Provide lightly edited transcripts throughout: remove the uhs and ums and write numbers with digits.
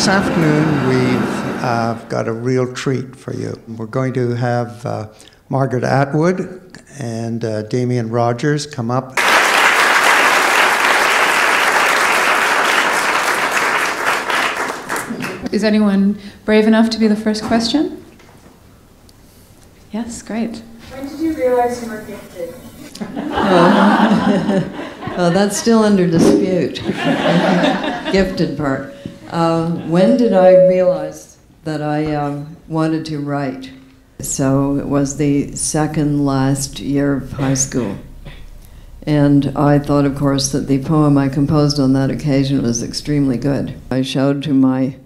This afternoon, we've got a real treat for you. We're going to have Margaret Atwood and Damien Rogers come up. Is anyone brave enough to be the first question? Yes, great. When did you realize you were gifted? Oh, that's still under dispute. Gifted part. When did I realize that I wanted to write? So it was the second last year of high school. And I thought, of course, that the poem I composed on that occasion was extremely good. I showed to my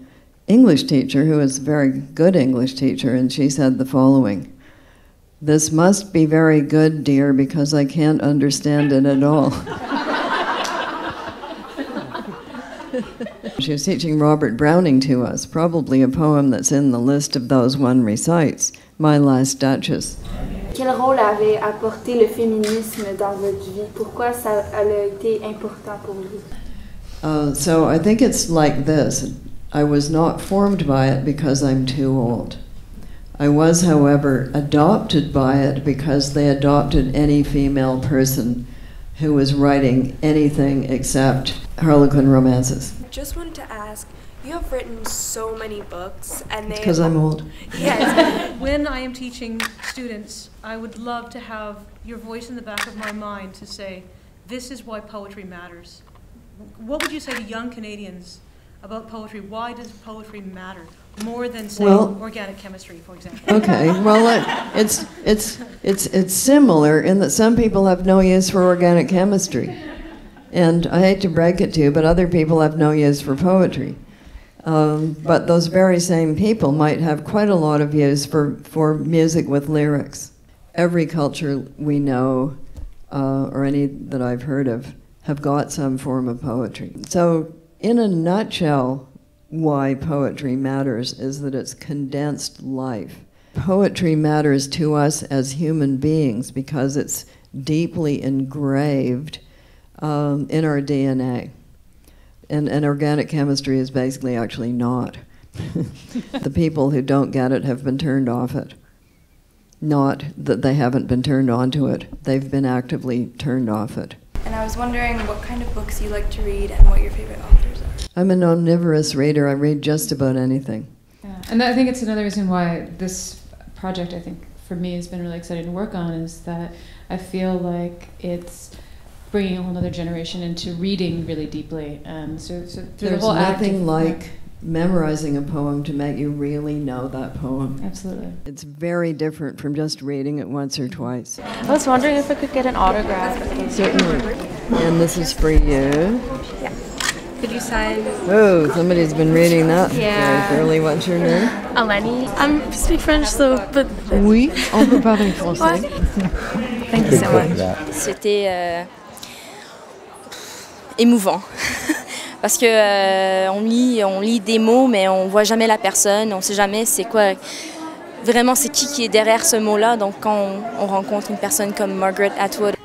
English teacher, who was a very good English teacher, and she said the following: "This must be very good, dear, because I can't understand it at all." She was teaching Robert Browning to us, probably a poem that's in the list of those one recites, My Last Duchess. Quel rôle avait apporté le féminisme dans votre vie? Pourquoi ça a été important pour vous? So I think it's like this. I was not formed by it because I'm too old. I was, however, adopted by it because they adopted any female person who was writing anything except Harlequin romances. Just wanted to ask, you have written so many books, and they... Because I'm old. Yes. When I am teaching students, I would love to have your voice in the back of my mind to say, this is why poetry matters. What would you say to young Canadians about poetry? Why does poetry matter more than, say, organic chemistry, for example? Okay, well, it's similar in that some people have no use for organic chemistry. And I hate to break it to you, but other people have no use for poetry. But those very same people might have quite a lot of use for music with lyrics. Every culture we know, or any that I've heard of, have got some form of poetry. So, in a nutshell, why poetry matters is that it's condensed life. Poetry matters to us as human beings because it's deeply engraved in our DNA. And organic chemistry is basically actually not. The people who don't get it have been turned off it. Not that they haven't been turned onto it. They've been actively turned off it. And I was wondering what kind of books you like to read and what your favorite authors are. I'm an omnivorous reader. I read just about anything. Yeah. And I think it's another reason why this project, I think, for me has been really exciting to work on, is that I feel like it's bringing a whole other generation into reading really deeply. And so through There's the whole nothing like memorizing a poem to make you really know that poem. Absolutely. It's very different from just reading it once or twice. I was wondering if I could get an autograph. Certainly. And this is for you. Yeah. Could you sign? Oh, somebody's been reading that Yeah. very thoroughly. What's your name? Eleni. I speak French, though, but... Oui, on peut parler français. Thank you so much. C'était émouvant. Parce que on lit des mots, mais on voit jamais la personne, on sait jamais c'est quoi, vraiment c'est qui est derrière ce mot-là. Donc quand on rencontre une personne comme Margaret Atwood,